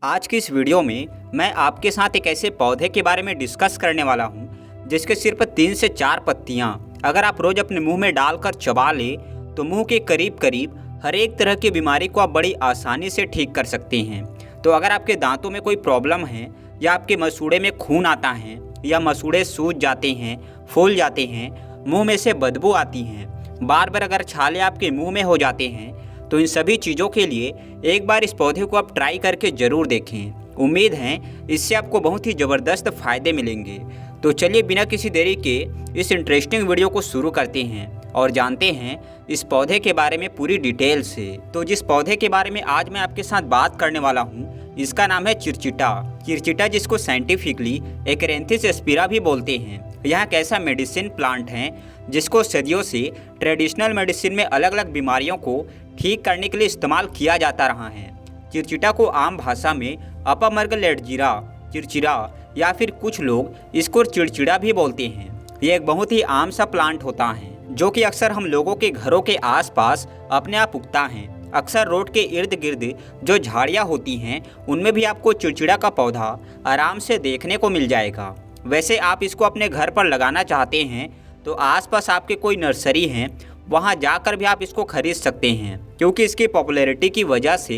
आज की इस वीडियो में मैं आपके साथ एक ऐसे पौधे के बारे में डिस्कस करने वाला हूं जिसके सिर्फ 3 से 4 पत्तियां अगर आप रोज अपने मुंह में डालकर चबा ले तो मुंह के करीब करीब हर एक तरह की बीमारी को आप बड़ी आसानी से ठीक कर सकते हैं। तो अगर आपके दांतों में कोई प्रॉब्लम है या आपके मसूड़े में खून आता है या मसूड़े सूज जाते हैं, फूल जाते हैं, मुंह में से बदबू आती हैं, बार बार अगर छाले आपके मुंह में हो जाते हैं, तो इन सभी चीज़ों के लिए एक बार इस पौधे को आप ट्राई करके ज़रूर देखें। उम्मीद है इससे आपको बहुत ही ज़बरदस्त फ़ायदे मिलेंगे। तो चलिए बिना किसी देरी के इस इंटरेस्टिंग वीडियो को शुरू करते हैं और जानते हैं इस पौधे के बारे में पूरी डिटेल से। तो जिस पौधे के बारे में आज मैं आपके साथ बात करने वाला हूँ इसका नाम है चिरचिटा। चिरचिटा जिसको साइंटिफिकली एकरेंथिस एस्पिरा भी बोलते हैं। यह एक ऐसा मेडिसिन प्लांट है जिसको सदियों से ट्रेडिशनल मेडिसिन में अलग अलग बीमारियों को ठीक करने के लिए इस्तेमाल किया जाता रहा है। चिरचिटा को आम भाषा में अपमर्गलेटजीरा, चिरचिरा या फिर कुछ लोग इसको चिड़चिड़ा भी बोलते हैं। ये एक बहुत ही आम सा प्लांट होता है जो कि अक्सर हम लोगों के घरों के आसपास अपने आप उगता है। अक्सर रोड के इर्द गिर्द जो झाड़ियाँ होती हैं उनमें भी आपको चिड़चिड़ा का पौधा आराम से देखने को मिल जाएगा। वैसे आप इसको अपने घर पर लगाना चाहते हैं तो आसपास आपके कोई नर्सरी हैं वहाँ जाकर भी आप इसको खरीद सकते हैं, क्योंकि इसकी पॉपुलैरिटी की वजह से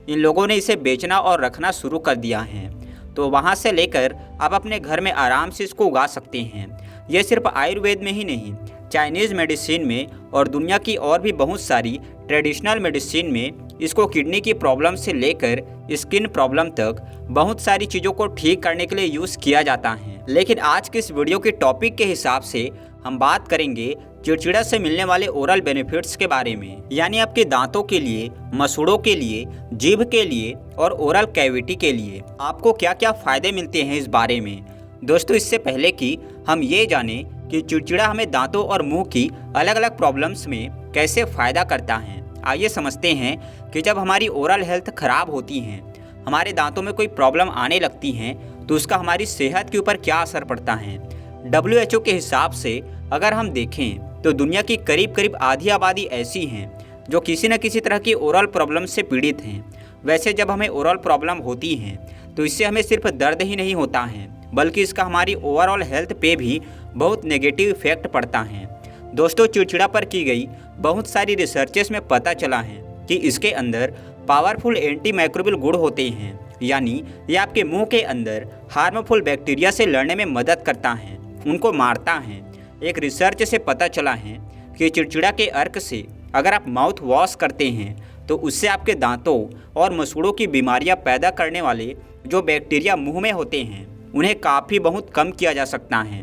इन लोगों ने इसे बेचना और रखना शुरू कर दिया है। तो वहाँ से लेकर आप अपने घर में आराम से इसको उगा सकते हैं। यह सिर्फ आयुर्वेद में ही नहीं, चाइनीज़ मेडिसिन में और दुनिया की और भी बहुत सारी ट्रेडिशनल मेडिसिन में इसको किडनी की प्रॉब्लम से लेकर स्किन प्रॉब्लम तक बहुत सारी चीज़ों को ठीक करने के लिए यूज़ किया जाता है। लेकिन आज के इस वीडियो के टॉपिक के हिसाब से हम बात करेंगे चिड़चिड़ा से मिलने वाले ओरल बेनिफिट्स के बारे में, यानी आपके दांतों के लिए, मसूड़ों के लिए, जीभ के लिए और ओरल कैविटी के लिए आपको क्या क्या फ़ायदे मिलते हैं इस बारे में। दोस्तों, इससे पहले कि हम ये जानें कि चिड़चिड़ा हमें दांतों और मुंह की अलग अलग प्रॉब्लम्स में कैसे फ़ायदा करता है, आइए समझते हैं कि जब हमारी ओरल हेल्थ ख़राब होती है, हमारे दांतों में कोई प्रॉब्लम आने लगती है तो उसका हमारी सेहत के ऊपर क्या असर पड़ता है। WHO के हिसाब से अगर हम देखें तो दुनिया की करीब करीब आधी आबादी ऐसी हैं जो किसी न किसी तरह की ओरल प्रॉब्लम से पीड़ित हैं। वैसे जब हमें ओरल प्रॉब्लम होती है तो इससे हमें सिर्फ दर्द ही नहीं होता है बल्कि इसका हमारी ओवरऑल हेल्थ पे भी बहुत नेगेटिव इफेक्ट पड़ता है। दोस्तों, चिड़चिड़ा पर की गई बहुत सारी रिसर्चेस में पता चला है कि इसके अंदर पावरफुल एंटी माइक्रोबियल गुण होते हैं, यानी ये आपके मुंह के अंदर हार्मफुल बैक्टीरिया से लड़ने में मदद करता है, उनको मारता है। एक रिसर्च से पता चला है कि चिड़चिड़ा के अर्क से अगर आप माउथ वॉश करते हैं तो उससे आपके दांतों और मसूड़ों की बीमारियां पैदा करने वाले जो बैक्टीरिया मुंह में होते हैं उन्हें काफ़ी बहुत कम किया जा सकता है।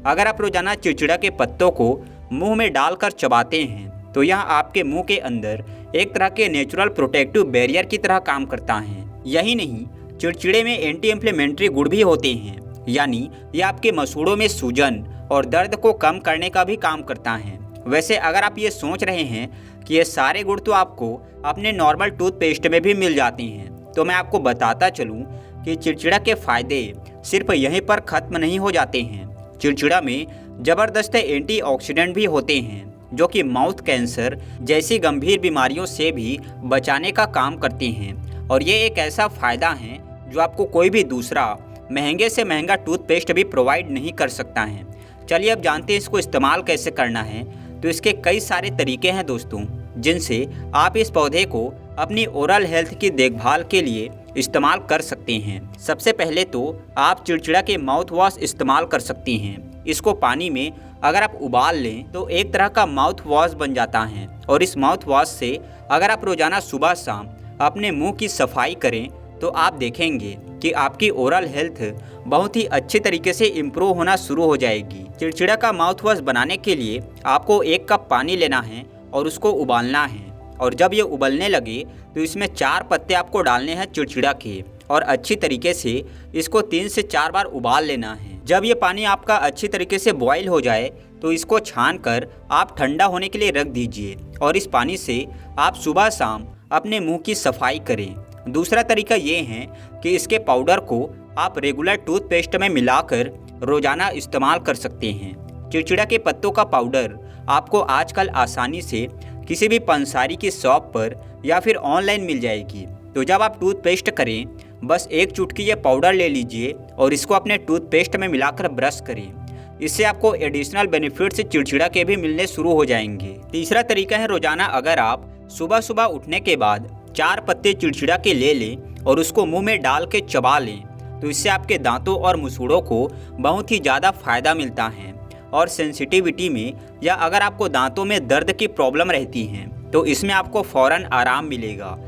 अगर आप रोज़ाना चिड़चिड़ा के पत्तों को मुंह में डालकर चबाते हैं तो यह आपके मुंह के अंदर एक तरह के नेचुरल प्रोटेक्टिव बैरियर की तरह काम करता है। यही नहीं, चिड़चिड़े में एंटी इन्फ्लेमेटरी गुण भी होते हैं, यानी ये आपके मसूड़ों में सूजन और दर्द को कम करने का भी काम करता है। वैसे अगर आप ये सोच रहे हैं कि ये सारे गुण तो आपको अपने नॉर्मल टूथपेस्ट में भी मिल जाते हैं, तो मैं आपको बताता चलूँ कि चिड़चिड़ा के फ़ायदे सिर्फ यहीं पर ख़त्म नहीं हो जाते हैं। चिड़चिड़ा में ज़बरदस्त एंटीऑक्सीडेंट भी होते हैं जो कि माउथ कैंसर जैसी गंभीर बीमारियों से भी बचाने का काम करते हैं। और ये एक ऐसा फ़ायदा है जो आपको कोई भी दूसरा महंगे से महंगा टूथपेस्ट भी प्रोवाइड नहीं कर सकता है। चलिए अब जानते हैं इसको इस्तेमाल कैसे करना है। तो इसके कई सारे तरीके हैं दोस्तों, जिनसे आप इस पौधे को अपनी ओरल हेल्थ की देखभाल के लिए इस्तेमाल कर सकते हैं। सबसे पहले तो आप चिड़चिड़ा के माउथ वॉश इस्तेमाल कर सकते हैं। इसको पानी में अगर आप उबाल लें तो एक तरह का माउथ वॉश बन जाता है, और इस माउथ वॉश से अगर आप रोज़ाना सुबह शाम अपने मुंह की सफाई करें तो आप देखेंगे कि आपकी ओरल हेल्थ बहुत ही अच्छे तरीके से इम्प्रूव होना शुरू हो जाएगी। चिड़चिड़ा का माउथ वॉश बनाने के लिए आपको 1 कप पानी लेना है और उसको उबालना है, और जब ये उबलने लगे तो इसमें 4 पत्ते आपको डालने हैं चिड़चिड़ा के, और अच्छी तरीके से इसको 3 से 4 बार उबाल लेना है। जब ये पानी आपका अच्छी तरीके से बॉईल हो जाए तो इसको छान कर आप ठंडा होने के लिए रख दीजिए, और इस पानी से आप सुबह शाम अपने मुंह की सफाई करें। दूसरा तरीका ये है कि इसके पाउडर को आप रेगुलर टूथपेस्ट में मिलाकर रोज़ाना इस्तेमाल कर सकते हैं। चिड़चिड़ा के पत्तों का पाउडर आपको आजकल आसानी से किसी भी पंसारी की शॉप पर या फिर ऑनलाइन मिल जाएगी। तो जब आप टूथपेस्ट करें बस एक चुटकी ये पाउडर ले लीजिए और इसको अपने टूथपेस्ट में मिलाकर ब्रश करें। इससे आपको एडिशनल बेनिफिट्स चिड़चिड़ा के भी मिलने शुरू हो जाएंगे। तीसरा तरीका है, रोजाना अगर आप सुबह सुबह उठने के बाद 4 पत्ते चिड़चिड़ा के ले लें और उसको मुंह में डाल के चबा लें, तो इससे आपके दांतों और मुसूड़ों को बहुत ही ज़्यादा फायदा मिलता है। और सेंसिटिविटी में या अगर आपको दांतों में दर्द की प्रॉब्लम रहती है तो इसमें आपको फ़ौरन आराम मिलेगा।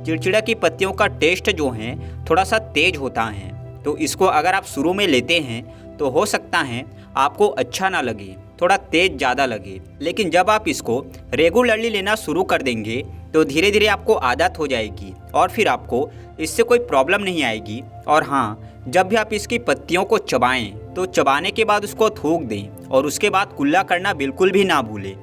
चिड़चिड़ा की पत्तियों का टेस्ट जो है थोड़ा सा तेज होता है, तो इसको अगर आप शुरू में लेते हैं तो हो सकता है आपको अच्छा ना लगे, थोड़ा तेज ज़्यादा लगे, लेकिन जब आप इसको रेगुलरली लेना शुरू कर देंगे तो धीरे धीरे आपको आदत हो जाएगी और फिर आपको इससे कोई प्रॉब्लम नहीं आएगी। और हाँ, जब भी आप इसकी पत्तियों को चबाएं तो चबाने के बाद उसको थूक दें और उसके बाद कुल्ला करना बिल्कुल भी ना भूलें।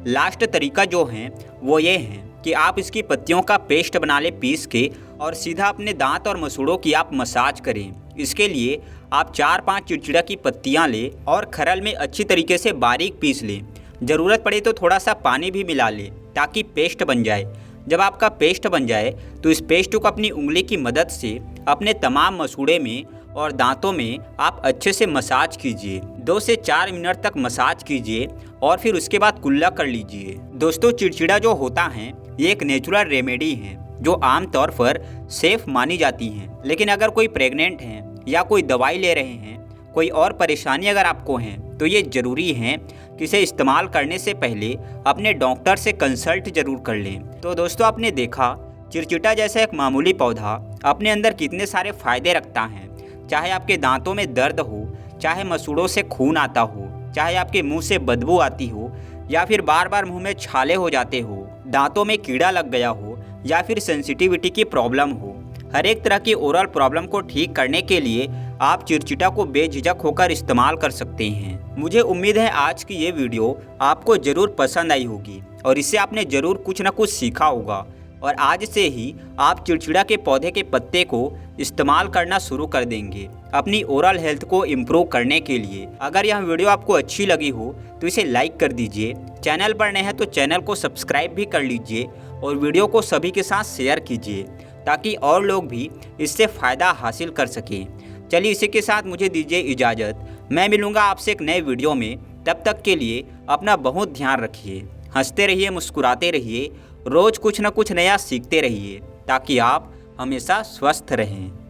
लास्ट तरीका जो है वो ये है कि आप इसकी पत्तियों का पेस्ट बना लें पीस के और सीधा अपने दांत और मसूड़ों की आप मसाज करें। इसके लिए आप 4-5 चिड़चिड़ा की पत्तियां लें और खरल में अच्छी तरीके से बारीक पीस लें। ज़रूरत पड़े तो थोड़ा सा पानी भी मिला लें ताकि पेस्ट बन जाए। जब आपका पेस्ट बन जाए तो इस पेस्ट को अपनी उंगली की मदद से अपने तमाम मसूड़े में और दांतों में आप अच्छे से मसाज कीजिए। 2 से 4 मिनट तक मसाज कीजिए और फिर उसके बाद कुल्ला कर लीजिए। दोस्तों, चिड़चिड़ा जो होता है ये एक नेचुरल रेमेडी है जो आमतौर पर सेफ मानी जाती है, लेकिन अगर कोई प्रेग्नेंट है या कोई दवाई ले रहे हैं, कोई और परेशानी अगर आपको है तो ये ज़रूरी है कि इसे इस्तेमाल करने से पहले अपने डॉक्टर से कंसल्ट जरूर कर लें। तो दोस्तों, आपने देखा चिड़चिड़ा जैसा एक मामूली पौधा अपने अंदर कितने सारे फायदे रखता है। चाहे आपके दांतों में दर्द हो, चाहे मसूड़ों से खून आता हो, चाहे आपके मुंह से बदबू आती हो या फिर बार बार मुंह में छाले हो जाते हो, दांतों में कीड़ा लग गया हो या फिर सेंसिटिविटी की प्रॉब्लम हो, हर एक तरह की ओरल प्रॉब्लम को ठीक करने के लिए आप चिड़चिड़ा को बेझिझक होकर इस्तेमाल कर सकते हैं। मुझे उम्मीद है आज की ये वीडियो आपको ज़रूर पसंद आई होगी और इससे आपने ज़रूर कुछ ना कुछ सीखा होगा और आज से ही आप चिड़चिड़ा के पौधे के पत्ते को इस्तेमाल करना शुरू कर देंगे अपनी ओरल हेल्थ को इम्प्रूव करने के लिए। अगर यह वीडियो आपको अच्छी लगी हो तो इसे लाइक कर दीजिए, चैनल पर नए हैं तो चैनल को सब्सक्राइब भी कर लीजिए और वीडियो को सभी के साथ शेयर कीजिए ताकि और लोग भी इससे फ़ायदा हासिल कर सकें। चलिए, इसी के साथ मुझे दीजिए इजाज़त। मैं मिलूँगा आपसे एक नए वीडियो में। तब तक के लिए अपना बहुत ध्यान रखिए, हंसते रहिए, मुस्कुराते रहिए, रोज़ कुछ ना कुछ नया सीखते रहिए ताकि आप हमेशा स्वस्थ रहें।